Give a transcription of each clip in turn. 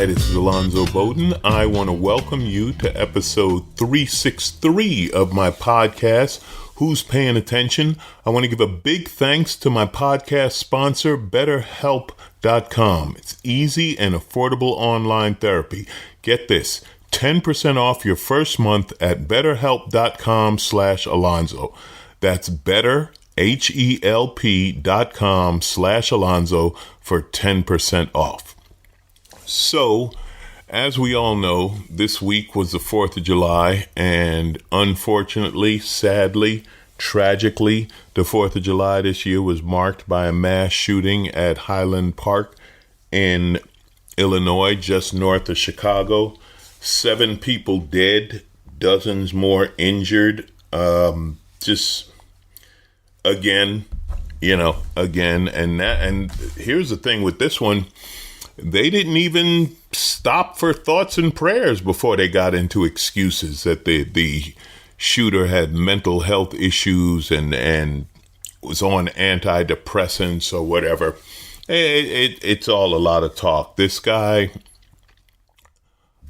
Hi, this is Alonzo Bodden. I want to welcome you to episode 363 of my podcast, Who's Paying Attention? I want to give a big thanks to my podcast sponsor, BetterHelp.com. It's easy and affordable online therapy. Get this, 10% off your first month at BetterHelp.com/Alonzo. That's BetterHelp.com/Alonzo for 10% off. So, as we all know, this week was the 4th of July, and unfortunately, sadly, tragically, the 4th of July this year was marked by a mass shooting at Highland Park in Illinois, just north of Chicago. 7 people dead, dozens more injured. Again. And here's the thing with this one. They didn't even stop for thoughts and prayers before they got into excuses that the shooter had mental health issues and was on antidepressants or whatever. It's all a lot of talk. This guy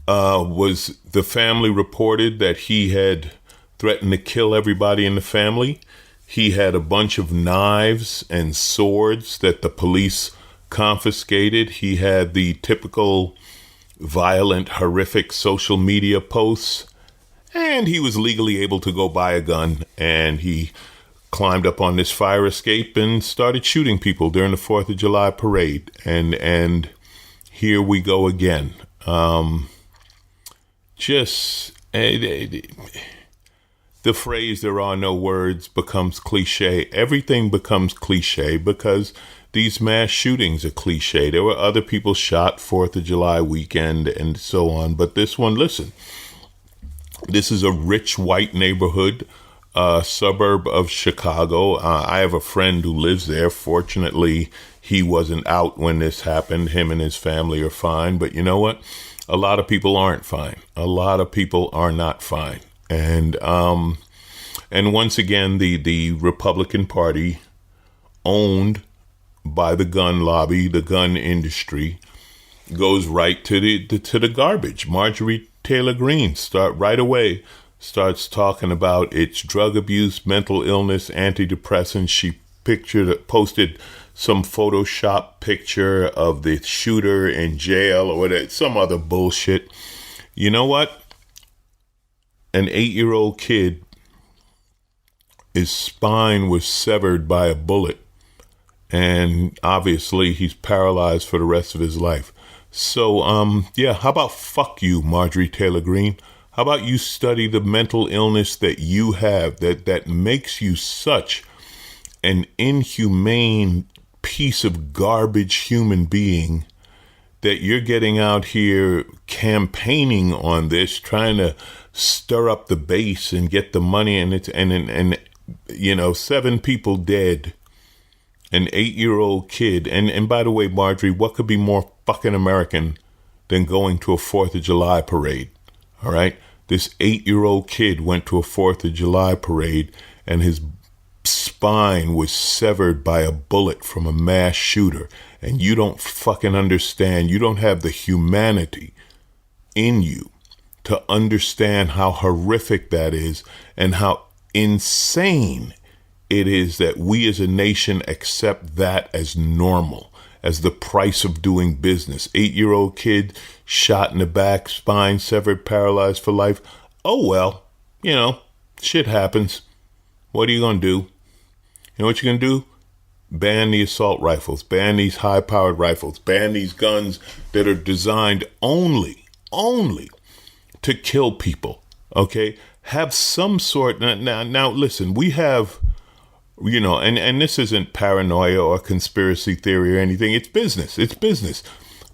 the family reported that he had threatened to kill everybody in the family. He had a bunch of knives and swords that the police confiscated. He had the typical violent, horrific social media posts, and he was legally able to go buy a gun, and he climbed up on this fire escape and started shooting people during the 4th of July parade. And here we go again. The phrase "there are no words" becomes cliche. Everything becomes cliche because these mass shootings are cliche. There were other people shot 4th of July weekend and so on. But this one, listen, this is a rich white neighborhood, suburb of Chicago. I have a friend who lives there. Fortunately, he wasn't out when this happened. Him and his family are fine. But you know what? A lot of people aren't fine. A lot of people are not fine. And once again, the Republican Party, owned by the gun lobby, the gun industry, goes right to the garbage. Marjorie Taylor Greene starts talking about its drug abuse, mental illness, antidepressants. She posted some Photoshop picture of the shooter in jail or whatever, some other bullshit. You know what? An 8-year-old kid, his spine was severed by a bullet, and obviously he's paralyzed for the rest of his life. So, how about fuck you, Marjorie Taylor Greene? How about you study the mental illness that you have that makes you such an inhumane piece of garbage human being that you're getting out here campaigning on this, trying to stir up the base and get the money, and 7 people dead, an 8-year-old kid. And by the way, Marjorie, what could be more fucking American than going to a 4th of July parade? All right. This 8-year-old kid went to a 4th of July parade and his spine was severed by a bullet from a mass shooter. And you don't fucking understand. You don't have the humanity in you to understand how horrific that is and how insane it is that we as a nation accept that as normal, as the price of doing business. 8-year-old kid shot in the back, spine severed, paralyzed for life. Oh, well, shit happens. What are you going to do? You know what you're going to do? Ban the assault rifles, ban these high-powered rifles, ban these guns that are designed only to kill people, okay? Have some sort. Now listen, we have, and this isn't paranoia or conspiracy theory or anything. It's business.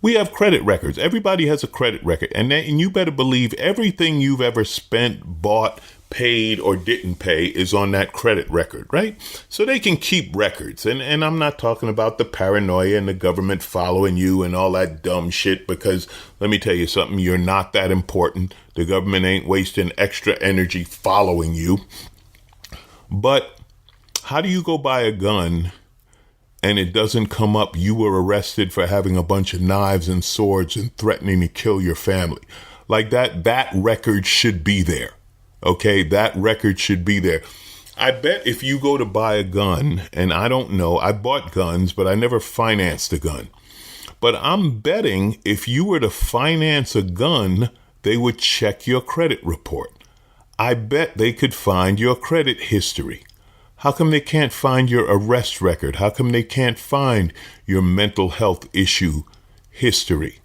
We have credit records. Everybody has a credit record. And you better believe everything you've ever spent, bought, paid, or didn't pay is on that credit record, right? So they can keep records. And I'm not talking about the paranoia and the government following you and all that dumb shit, because let me tell you something, you're not that important. The government ain't wasting extra energy following you. But how do you go buy a gun and it doesn't come up you were arrested for having a bunch of knives and swords and threatening to kill your family. Like that record should be there. Okay, that record should be there. I bet if you go to buy a gun, and I don't know, I bought guns, but I never financed a gun. But I'm betting if you were to finance a gun, they would check your credit report. I bet they could find your credit history. How come they can't find your arrest record? How come they can't find your mental health issue history?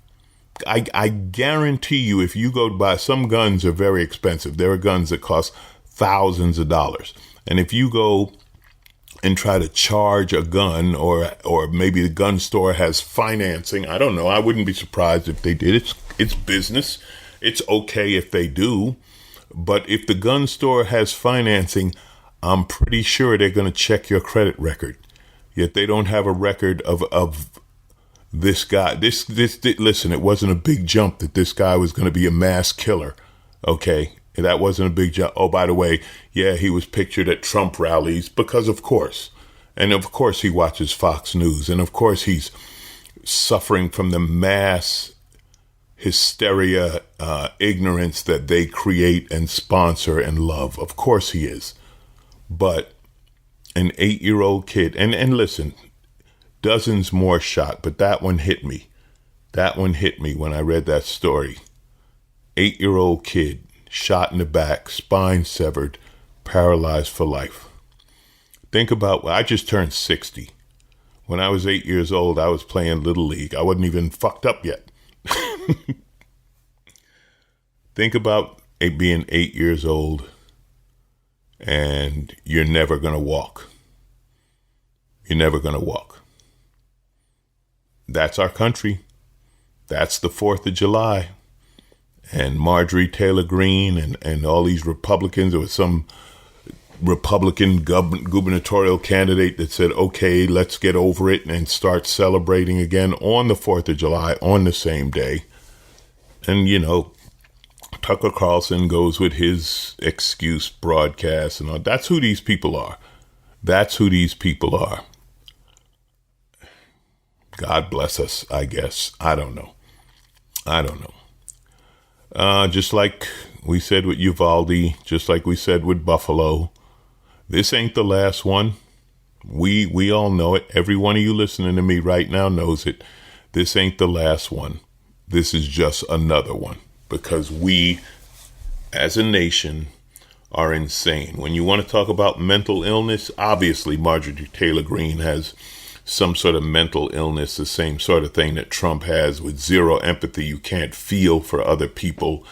I guarantee you, if you go to buy, some guns are very expensive. There are guns that cost thousands of dollars. And if you go and try to charge a gun, or maybe the gun store has financing, I don't know. I wouldn't be surprised if they did. It's business. It's okay if they do. But if the gun store has financing, I'm pretty sure they're going to check your credit record. Yet they don't have a record of this guy. This listen, it wasn't a big jump that this guy was going to be a mass killer. Okay, that wasn't a big jump. Oh, by the way, yeah, he was pictured at Trump rallies because of course. And of course he watches Fox News. And of course he's suffering from the mass hysteria, ignorance that they create and sponsor and love. Of course he is. But an 8-year-old kid, and listen, dozens more shot, but that one hit me. That one hit me when I read that story. 8-year-old kid shot in the back, spine severed, paralyzed for life. Think about, I just turned 60. When I was 8 years old, I was playing Little League. I wasn't even fucked up yet. Think about being 8 years old and you're never going to walk. You're never going to walk. That's our country. That's the 4th of July. And Marjorie Taylor Greene and all these Republicans, there was some Republican gubernatorial candidate that said, okay, let's get over it and start celebrating again on the 4th of July on the same day. And, you know, Tucker Carlson goes with his excuse broadcast and all. That's who these people are. That's who these people are. God bless us, I guess. I don't know. Just like we said with Uvalde, just like we said with Buffalo, this ain't the last one. We all know it. Every one of you listening to me right now knows it. This ain't the last one. This is just another one. Because we, as a nation, are insane. When you want to talk about mental illness, obviously Marjorie Taylor Greene has some sort of mental illness, the same sort of thing that Trump has, with zero empathy. You can't feel for other people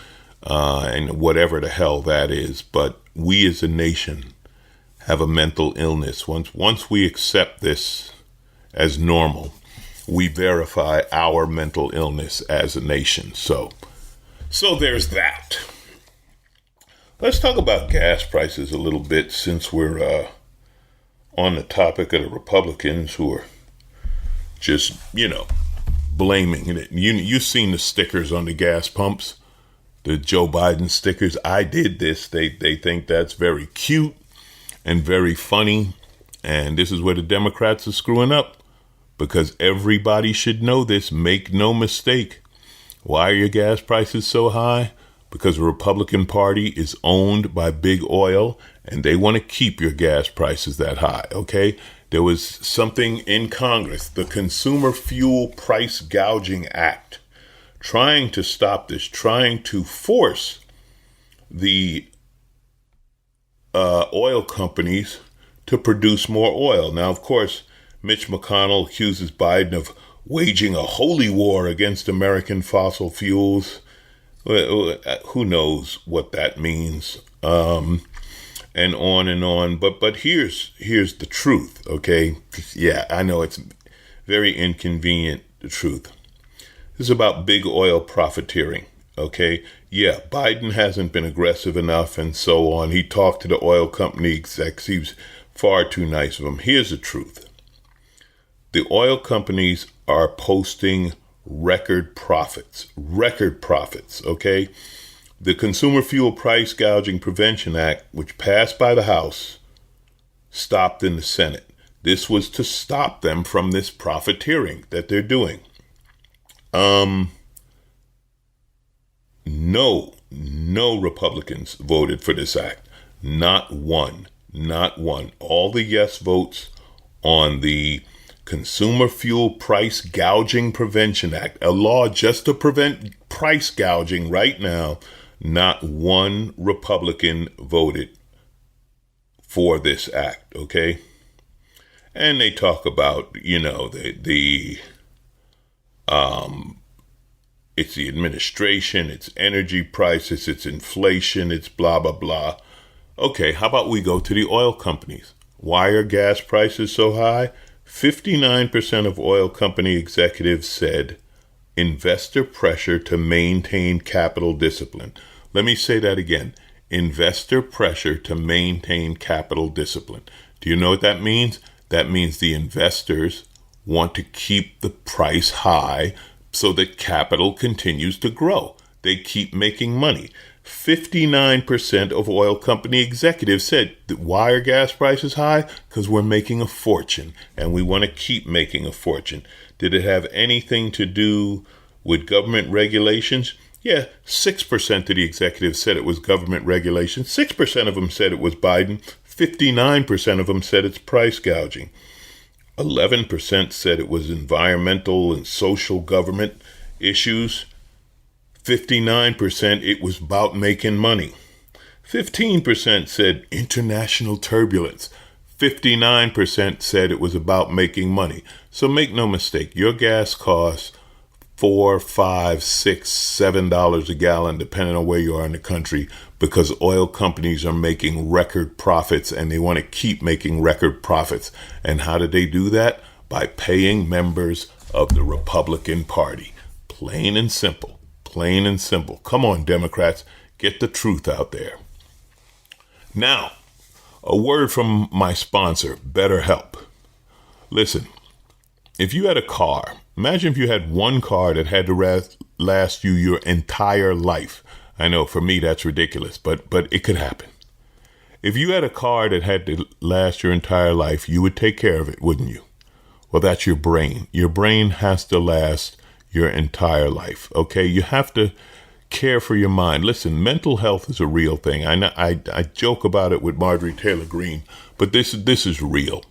and whatever the hell that is. But we as a nation have a mental illness. Once we accept this as normal, we verify our mental illness as a nation. So there's that. Let's talk about gas prices a little bit, since we're on the topic of the Republicans who are just, blaming it. You've seen the stickers on the gas pumps, the Joe Biden stickers. I did this. They think that's very cute and very funny. And this is where the Democrats are screwing up, because everybody should know this. Make no mistake. Why are your gas prices so high? Because the Republican Party is owned by big oil and they want to keep your gas prices that high, okay? There was something in Congress, the Consumer Fuel Price Gouging Act, trying to stop this, trying to force the oil companies to produce more oil. Now, of course, Mitch McConnell accuses Biden of waging a holy war against American fossil fuels. Who knows what that means? And on and on. But here's the truth, okay? Yeah, I know it's very inconvenient, the truth. This is about big oil profiteering, okay? Yeah, Biden hasn't been aggressive enough and so on. He talked to the oil company execs. He was far too nice of them. Here's the truth. The oil companies are posting record profits, okay? The Consumer Fuel Price Gouging Prevention Act, which passed by the House, stopped in the Senate. This was to stop them from this profiteering that they're doing. No Republicans voted for this act. Not one. All the yes votes on the Consumer Fuel Price Gouging Prevention Act, a law just to prevent price gouging right now, not one Republican voted for this act, okay? And they talk about, it's the administration, it's energy prices, it's inflation, it's blah, blah, blah. Okay, how about we go to the oil companies? Why are gas prices so high? 59% of oil company executives said investor pressure to maintain capital discipline. Let me say that again. Investor pressure to maintain capital discipline. Do you know what that means? That means the investors want to keep the price high so that capital continues to grow. They keep making money. 59% of oil company executives said, why are gas prices high? Because we're making a fortune and we want to keep making a fortune. Did it have anything to do with government regulations? Yeah, 6% of the executives said it was government regulation. 6% of them said it was Biden. 59% of them said it's price gouging. 11% said it was environmental and social government issues. 59% it was about making money. 15% said international turbulence. 59% said it was about making money. So make no mistake, your gas costs $4, $5, $6, $7 a gallon, depending on where you are in the country, because oil companies are making record profits and they want to keep making record profits. And how do they do that? By paying members of the Republican Party. Plain and simple. Plain and simple. Come on, Democrats, get the truth out there. Now, a word from my sponsor, BetterHelp. Listen, if you had a car, imagine if you had one car that had to last you your entire life. I know for me that's ridiculous, but it could happen. If you had a car that had to last your entire life, you would take care of it, wouldn't you? Well, that's your brain. Your brain has to last your entire life, okay? You have to care for your mind. Listen, mental health is a real thing. I joke about it with Marjorie Taylor Greene, but this is real.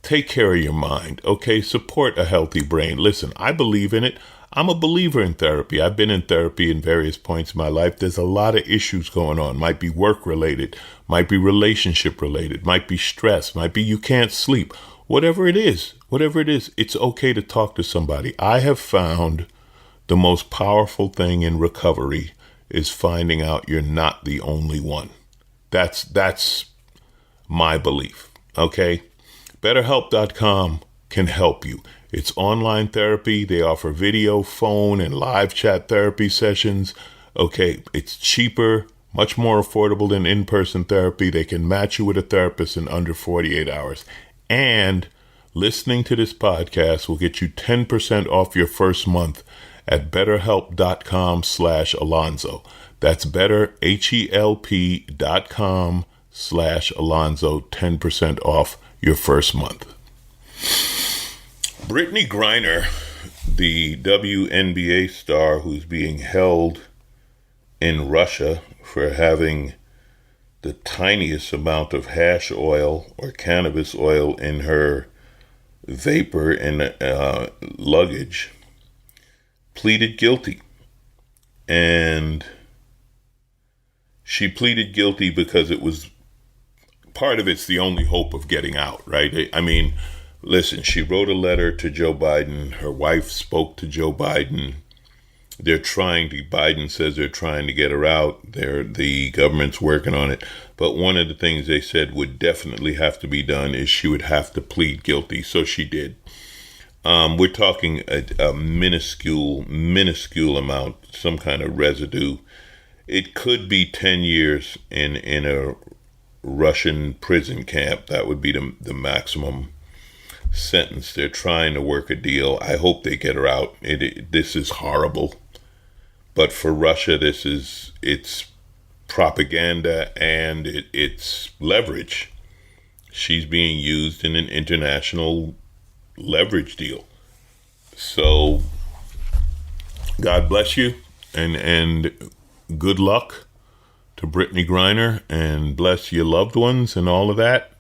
Take care of your mind, okay? Support a healthy brain. Listen, I believe in it. I'm a believer in therapy. I've been in therapy in various points in my life. There's a lot of issues going on. Might be work related, might be relationship related, might be stress, might be you can't sleep. Whatever it is, it's okay to talk to somebody. I have found the most powerful thing in recovery is finding out you're not the only one. That's my belief, okay? BetterHelp.com can help you. It's online therapy. They offer video, phone, and live chat therapy sessions. Okay, it's cheaper, much more affordable than in-person therapy. They can match you with a therapist in under 48 hours. And listening to this podcast will get you 10% off your first month at betterhelp.com/Alonzo. That's betterhelp.com/Alonzo, 10% off your first month. Brittney Griner, the WNBA star who's being held in Russia for having the tiniest amount of hash oil or cannabis oil in her vapor and luggage, pleaded guilty. And she pleaded guilty because it was part of it's the only hope of getting out, right? I mean, listen, she wrote a letter to Joe Biden. Her wife spoke to Joe Biden. Biden says they're trying to get her out. The government's working on it. But one of the things they said would definitely have to be done is she would have to plead guilty. So she did. We're talking a minuscule amount, some kind of residue. It could be 10 years in a Russian prison camp. That would be the maximum sentence. They're trying to work a deal. I hope they get her out. This is horrible. But for Russia, it's propaganda and it's leverage. she's being used in an international leverage deal. So God bless you, and good luck to Brittney Griner, and bless your loved ones and all of that.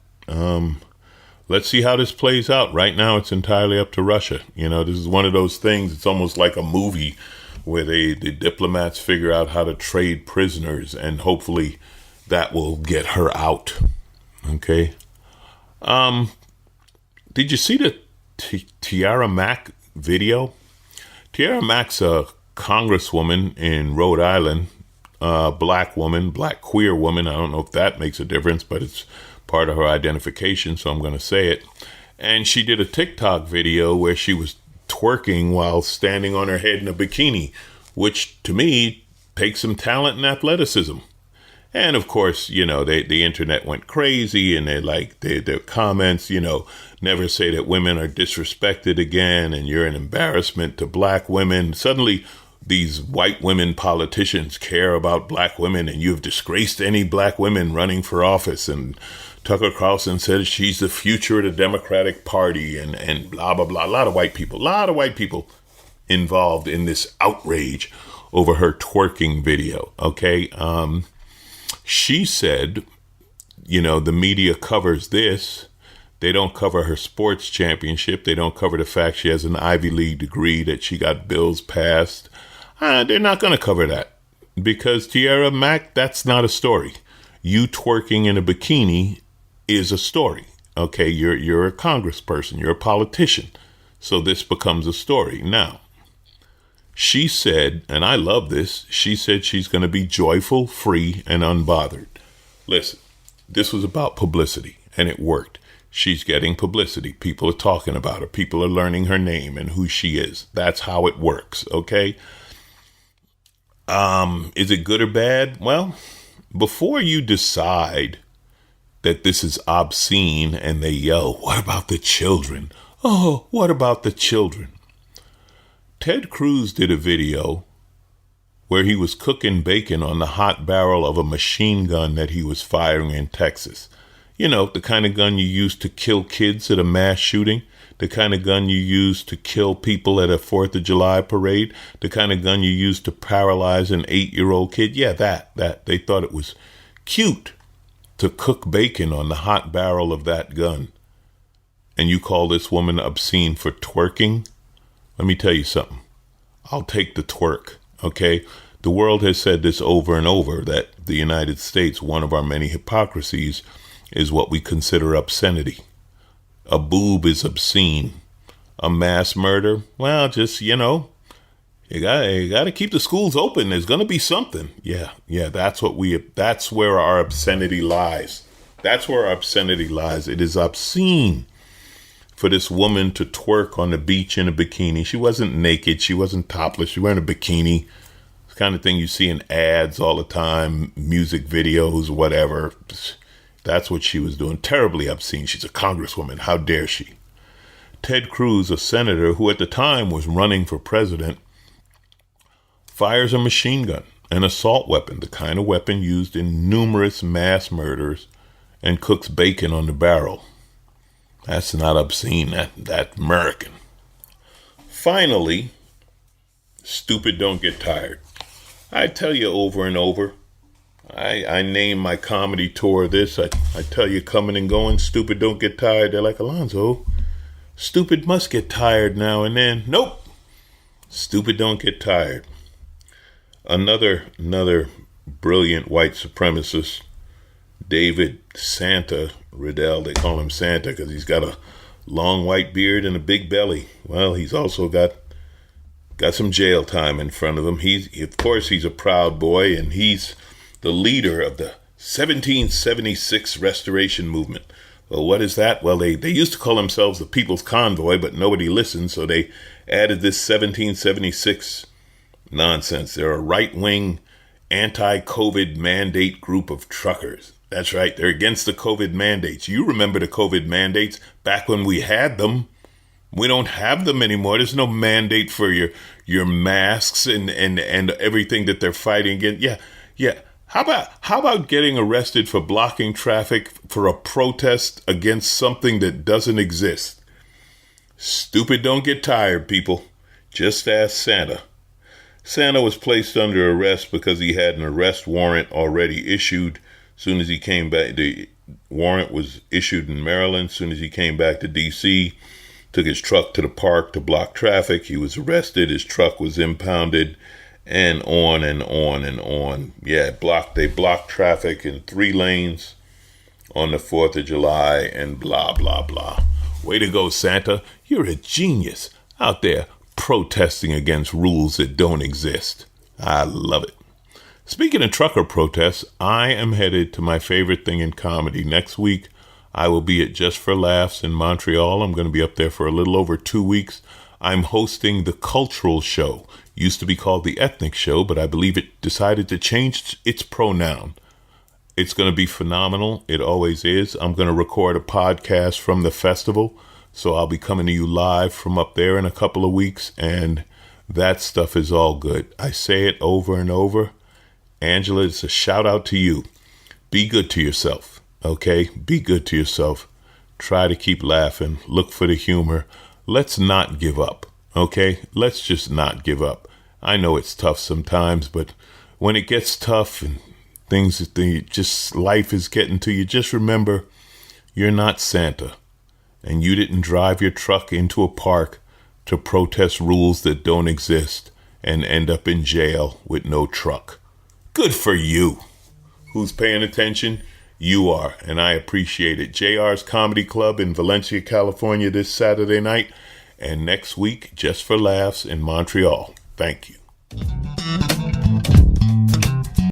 Let's see how this plays out. Right now, it's entirely up to Russia. This is one of those things. It's almost like a movie where the diplomats figure out how to trade prisoners, and hopefully that will get her out. Okay. Did you see the Tiara Mack video? Tiara Mack's a congresswoman in Rhode Island, black woman, black queer woman. I don't know if that makes a difference, but it's part of her identification, so I'm going to say it. And she did a TikTok video where she was twerking while standing on her head in a bikini, which to me takes some talent and athleticism. And of course, the internet went crazy, and their comments, never say that women are disrespected again, and you're an embarrassment to black women. Suddenly, these white women politicians care about black women, and you've disgraced any black women running for office. And Tucker Carlson said she's the future of the Democratic Party, and blah, blah, blah. A lot of white people involved in this outrage over her twerking video. Okay. She said, the media covers this. They don't cover her sports championship. They don't cover the fact she has an Ivy League degree, that she got bills passed. They're not going to cover that, because Tiara Mack, that's not a story. You twerking in a bikini is a story. Okay, you're a congressperson. You're a politician. So this becomes a story. Now, she said, and I love this, she said she's going to be joyful, free, and unbothered. Listen, this was about publicity, and it worked. She's getting publicity. People are talking about her. People are learning her name and who she is. That's how it works, okay? Is it good or bad? Well, before you decide that this is obscene and they yell, "What about the children? Oh, what about the children?" Ted Cruz did a video where he was cooking bacon on the hot barrel of a machine gun that he was firing in Texas. The kind of gun you use to kill kids at a mass shooting, the kind of gun you use to kill people at a 4th of July parade, the kind of gun you use to paralyze an 8-year-old kid. Yeah, that. They thought it was cute to cook bacon on the hot barrel of that gun. And you call this woman obscene for twerking? Let me tell you something. I'll take the twerk, okay? The world has said this over and over, that the United States, one of our many hypocrisies, is what we consider obscenity. A boob is obscene. A mass murder, well, just, you got to keep the schools open. There's going to be something. Yeah, that's where our obscenity lies. That's where our obscenity lies. It is obscene for this woman to twerk on the beach in a bikini. She wasn't naked. She wasn't topless. She was wearing a bikini. It's the kind of thing you see in ads all the time, music videos, whatever. That's what she was doing. Terribly obscene. She's a congresswoman. How dare she? Ted Cruz, a senator who at the time was running for president, fires a machine gun, an assault weapon, the kind of weapon used in numerous mass murders, and cooks bacon on the barrel. That's not obscene. That's American. Finally, stupid don't get tired. I tell you over and over. I name my comedy tour this. I tell you coming and going, stupid don't get tired. They're like, Alonzo, stupid must get tired now and then. Nope. Stupid don't get tired. Another brilliant white supremacist, David Santa Riddell. They call him Santa because he's got a long white beard and a big belly. Well, he's also got some jail time in front of him. Of course, he's a proud boy, and he's the leader of the 1776 Restoration Movement. Well, what is that? Well, they used to call themselves the People's Convoy, but nobody listened, so they added this 1776 nonsense. They're a right-wing, anti-COVID mandate group of truckers. That's right. They're against the COVID mandates. You remember the COVID mandates back when we had them. We don't have them anymore. There's no mandate for your masks and everything that they're fighting against. Yeah. How about getting arrested for blocking traffic for a protest against something that doesn't exist? Stupid don't get tired, people. Just ask Santa. Santa was placed under arrest because he had an arrest warrant already issued. Soon as he came back, the warrant was issued in Maryland. Soon as he came back to D.C., took his truck to the park to block traffic. He was arrested. His truck was impounded, and on and on and on. Yeah, they blocked traffic in 3 lanes on the 4th of July and blah, blah, blah. Way to go, Santa. You're a genius out there protesting against rules that don't exist. I love it. Speaking of trucker protests, I am headed to my favorite thing in comedy. Next week, I will be at Just for Laughs in Montreal. I'm going to be up there for a little over 2 weeks. I'm hosting the Cultural Show. Used to be called the Ethnic Show, but I believe it decided to change its pronoun. It's going to be phenomenal. It always is. I'm going to record a podcast from the festival, so I'll be coming to you live from up there in a couple of weeks, and that stuff is all good. I say it over and over. Angela, it's a shout out to you. Be good to yourself, okay? Be good to yourself. Try to keep laughing. Look for the humor. Let's not give up, okay? Let's just not give up. I know it's tough sometimes, but when it gets tough and life is getting to you, just remember, you're not Santa, and you didn't drive your truck into a park to protest rules that don't exist and end up in jail with no truck. Good for you. Who's paying attention? You are, and I appreciate it. JR's Comedy Club in Valencia, California this Saturday night, and next week, Just for Laughs in Montreal. Thank you.